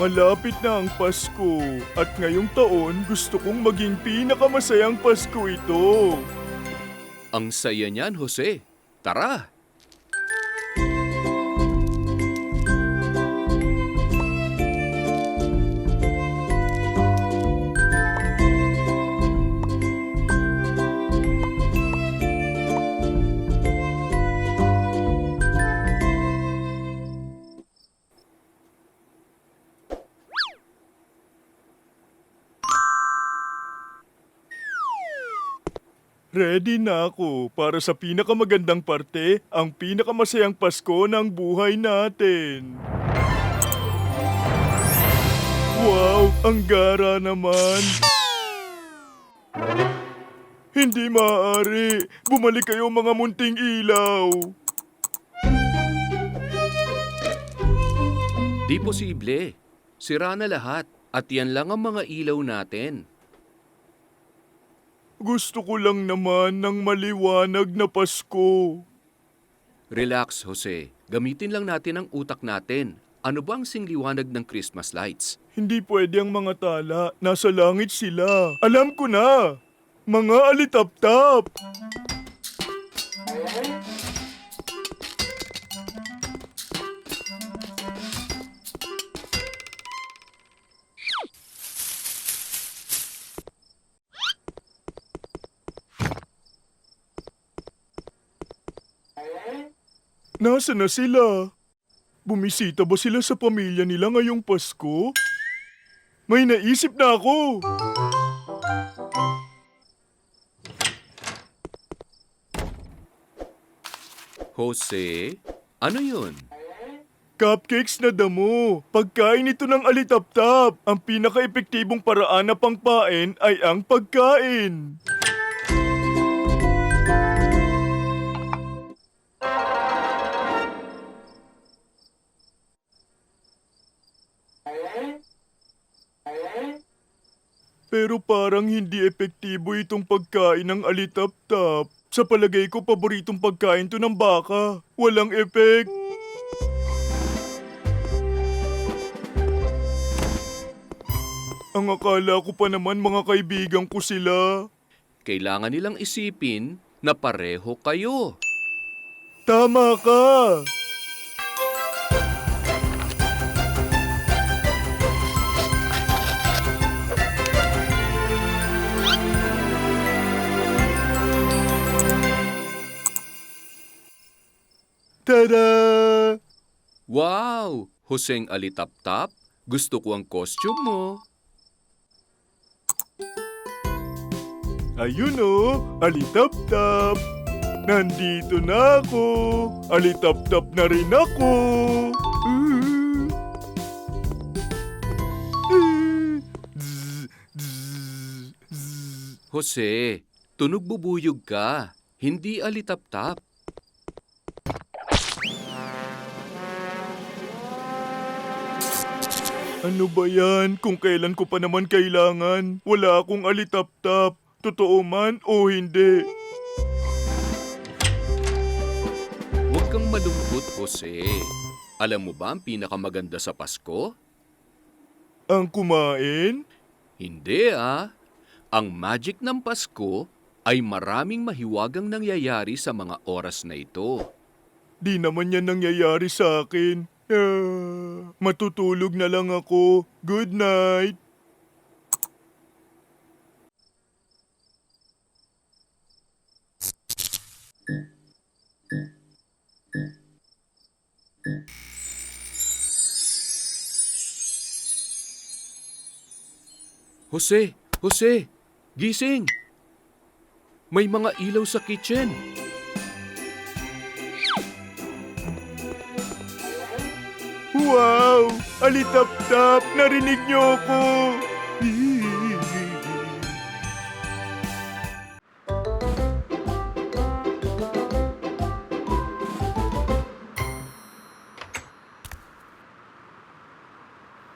Malapit na ang Pasko at ngayong taon gusto kong maging pinakamasayang Pasko ito. Ang saya niyan, Jose. Tara! Ready na ako para sa pinakamagandang parte, ang pinakamasayang Pasko ng buhay natin. Wow, ang gara naman. Hindi maaari. Bumalik kayo mga munting ilaw. Di posible. Sira na lahat at yan lang ang mga ilaw natin. Gusto ko lang naman ng maliwanag na Pasko. Relax, Jose. Gamitin lang natin ang utak natin. Ano ba ang singliwanag ng Christmas lights? Hindi pwede ang mga tala. Nasa langit sila. Alam ko na. Mga alitap-tap. Nasaan na sila? Bumisita ba sila sa pamilya nila ngayong Pasko? May naisip na ako! Jose, ano yun? Cupcakes na damo. Pagkain ito ng alitap-tap. Ang pinaka-epektibong paraan na pangpain ay ang pagkain. Pero parang hindi epektibo itong pagkain ng alitap-tap. Sa palagay ko, paboritong pagkain to ng baka. Walang epek. Ang akala ko pa naman mga kaibigan ko sila. Kailangan nilang isipin na pareho kayo. Tama ka! Tada! Wow! Joseng Alitap-Tap, gusto ko ang costume mo. Ayun o, alitap-tap. Nandito na ako. Alitap-tap na rin ako. Jose, tunog bubuyog ka, hindi alitap-tap. Ano ba yan? Kung kailan ko pa naman kailangan. Wala akong alitap-tap. Totoo man o hindi. Huwag kang malungkot, Jose. Alam mo ba ang pinakamaganda sa Pasko? Ang kumain? Hindi ah. Ang magic ng Pasko ay maraming mahiwagang nangyayari sa mga oras na ito. Di naman yan nangyayari sa akin. Matutulog na lang ako. Good night. Jose! Jose! Gising! May mga ilaw sa kitchen. Wow! Alitap-tap! Narinig niyo ako!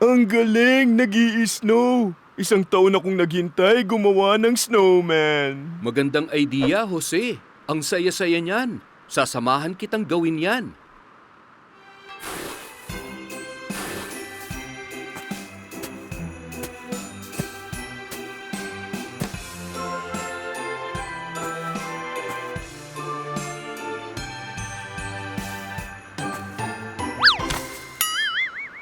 Ang galing! Nag-i-snow! Isang taon akong naghintay gumawa ng snowman. Magandang idea, Jose. Ang saya-saya niyan. Sasamahan kitang gawin yan.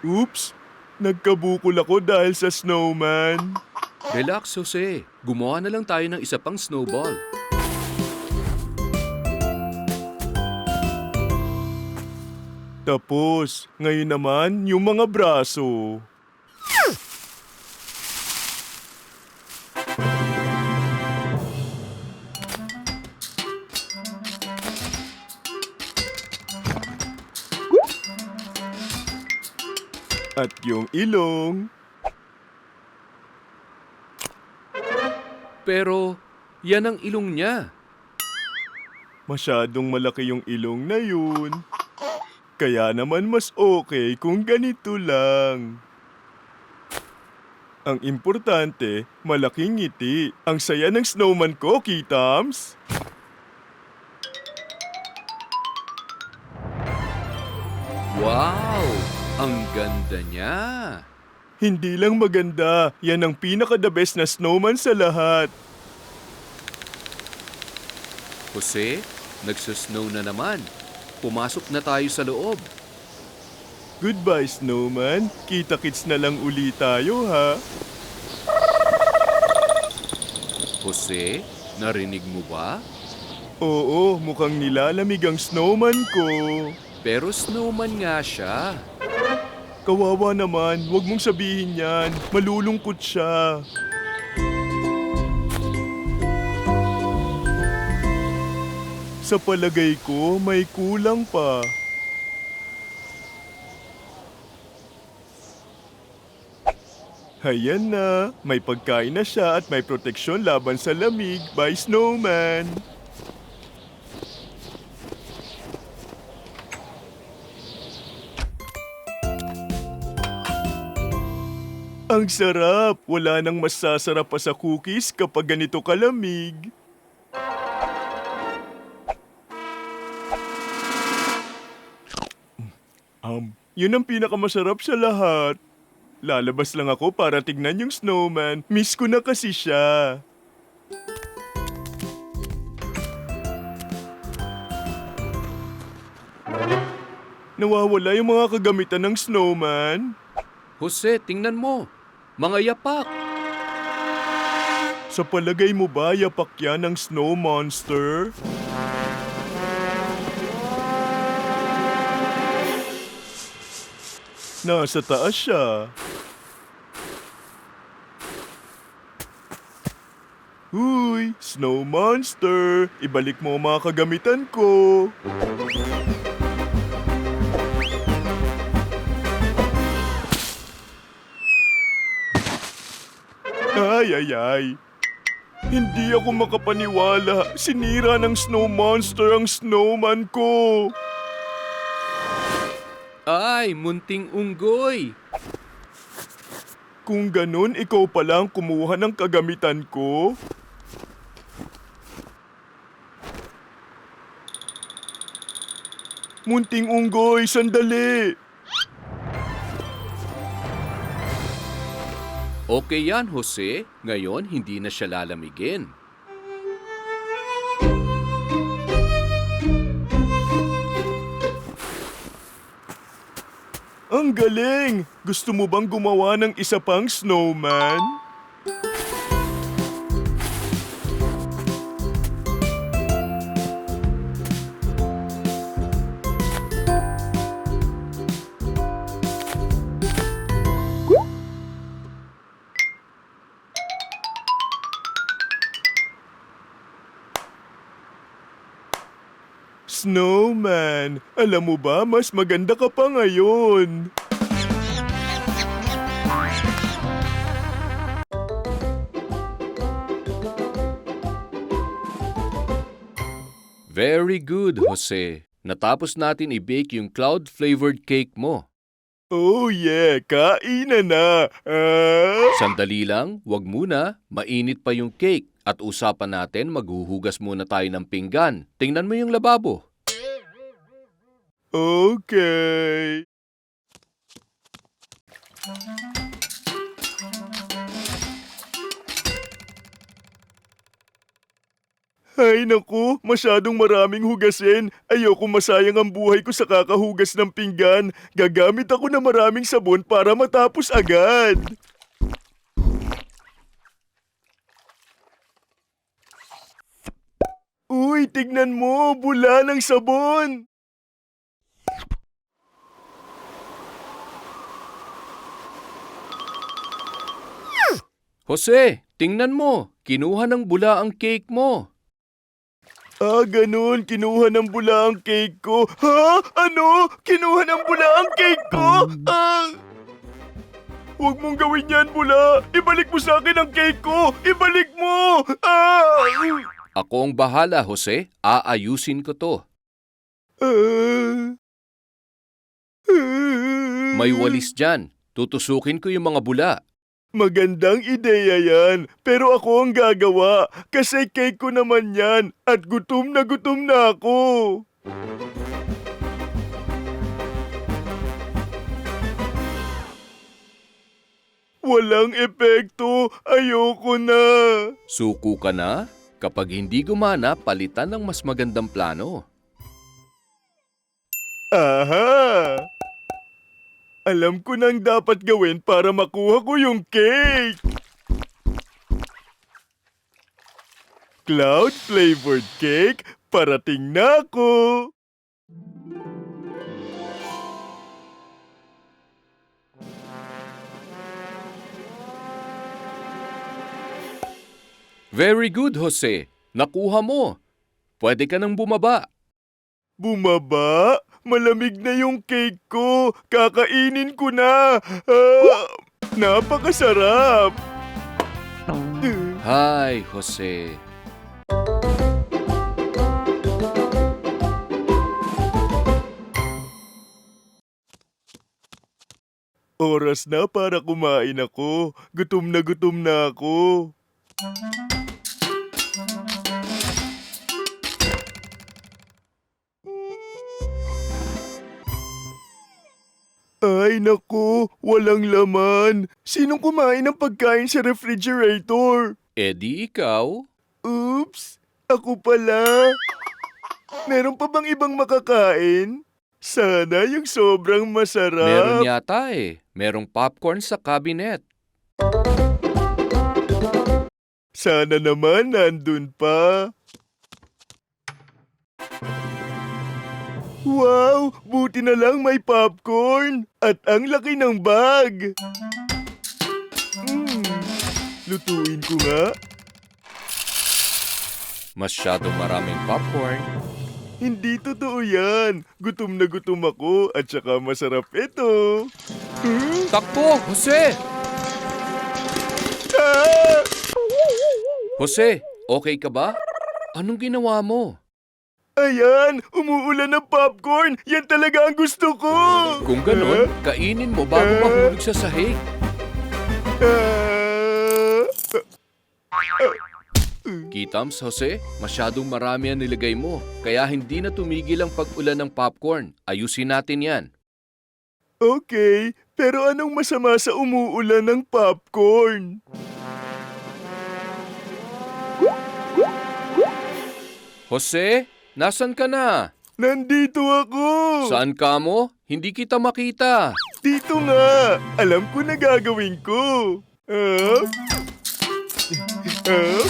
Oops! Nagkabukol ako dahil sa snowman. Relax, Jose. Gumawa na lang tayo ng isa pang snowball. Tapos, ngayon naman, yung mga braso. At yung ilong. Pero, yan ang ilong niya. Masyadong malaki yung ilong na yun. Kaya naman mas okay kung ganito lang. Ang importante, malaking ngiti. Ang saya ng snowman ko, Kitams. Wow! Ang ganda niya. Hindi lang maganda, yan ang pinaka-the best na snowman sa lahat. Jose, nagsusnow na naman. Pumasok na tayo sa loob. Goodbye, snowman. Kita-kits na lang uli tayo, ha? Jose, narinig mo ba? Oo, mukhang nilalamig ang snowman ko. Pero snowman nga siya. Kawawa naman, wag mong sabihin yan. Malulungkot siya. Sa palagay ko, may kulang pa. Hayan na, may pagkain na siya at may proteksyon laban sa lamig by snowman. Ang sarap! Wala nang masasarap pa sa cookies kapag ganito kalamig. Yun ang pinakamasarap sa lahat. Lalabas lang ako para tignan yung snowman. Miss ko na kasi siya. Nawawala yung mga kagamitan ng snowman. Jose, tingnan mo. Mga yapak. Sa palagay mo ba yapak yan ng snow monster? Nasa taas siya. Huy, snow monster! Ibalik mo ang mga kagamitan ko. Ay. Hindi ako makapaniwala. Sinira ng snow monster ang snowman ko. Ay, munting unggoy. Kung ganun, ikaw pala ang kumuha ng kagamitan ko? Munting unggoy, sandali! Okay yan, Jose. Ngayon, hindi na siya lalamigin. Ang galing! Gusto mo bang gumawa ng isa pang snowman? Snowman, alam mo ba, mas maganda ka pa ngayon. Very good, Jose. Natapos natin i-bake yung cloud-flavored cake mo. Oh yeah, kainan na. Sandali lang, wag muna. Mainit pa yung cake. At usapan natin, maghuhugas muna tayo ng pinggan. Tingnan mo yung lababo. Okay. Ay naku, masyadong maraming hugasin. Ayoko masayang ang buhay ko sa kakahugas ng pinggan. Gagamit ako ng maraming sabon para matapos agad. Uy, tignan mo, bula ng sabon. Jose, tingnan mo. Kinuha ng bula ang cake mo. Ah, ganun. Kinuha ng bula ang cake ko. Ha? Ano? Kinuha ng bula ang cake ko? Ah! Huwag mong gawin yan, bula. Ibalik mo sa akin ang cake ko. Ibalik mo. Ah! Ako ang bahala, Jose. Aayusin ko to. Ah! May walis dyan. Tutusukin ko yung mga bula. Magandang ideya yan, pero ako ang gagawa kasi cake ko naman yan at gutom na ako. Walang epekto, ayoko na. Suko ka na? Kapag hindi gumana, palitan ng mas magandang plano. Aha! Alam ko nang dapat gawin para makuha ko yung cake. Cloud-flavored cake, parating na ako. Very good, Jose. Nakuha mo. Pwede ka nang bumaba. Bumaba? Malamig na yung cake ko. Kakainin ko na. Ah, napakasarap. Hi, Jose. Oras na para kumain ako. Gutom na ako. Ay naku, walang laman. Sinong kumain ng pagkain sa refrigerator? Eddie, ikaw? Oops, ako pala. Meron pa bang ibang makakain? Sana yung sobrang masarap. Meron yata eh. Merong popcorn sa cabinet. Sana naman nandun pa. Wow! Buti na lang may popcorn! At ang laki ng bag! Lutuin ko nga. Masyadong maraming popcorn. Hindi totoo yan. Gutom na gutom ako at saka masarap ito. Takbo, Jose! Ah! Jose, okay ka ba? Anong ginawa mo? Ayan! Umuulan ng popcorn! Yan talaga ang gusto ko! Kung ganon, kainin mo bago mahulog sa sahig. Ah! Kitams, Jose, masyadong marami ang nilagay mo. Kaya hindi na tumigil ang pag-ulan ng popcorn. Ayusin natin yan. Okay, pero anong masama sa umuulan ng popcorn? Jose, nasan ka na? Nandito ako! Saan ka mo? Hindi kita makita. Dito nga! Alam ko na gagawin ko! Up! Up!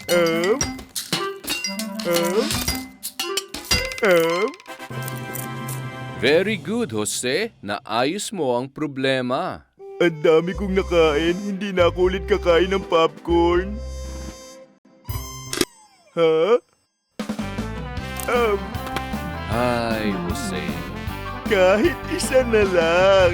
Up! Up! Up! Very good, Jose. Naayos mo ang problema. Ang dami kong nakain, hindi na ako ulit kakain ng popcorn. Ha? Ay, Jose. Kahit isa na lang.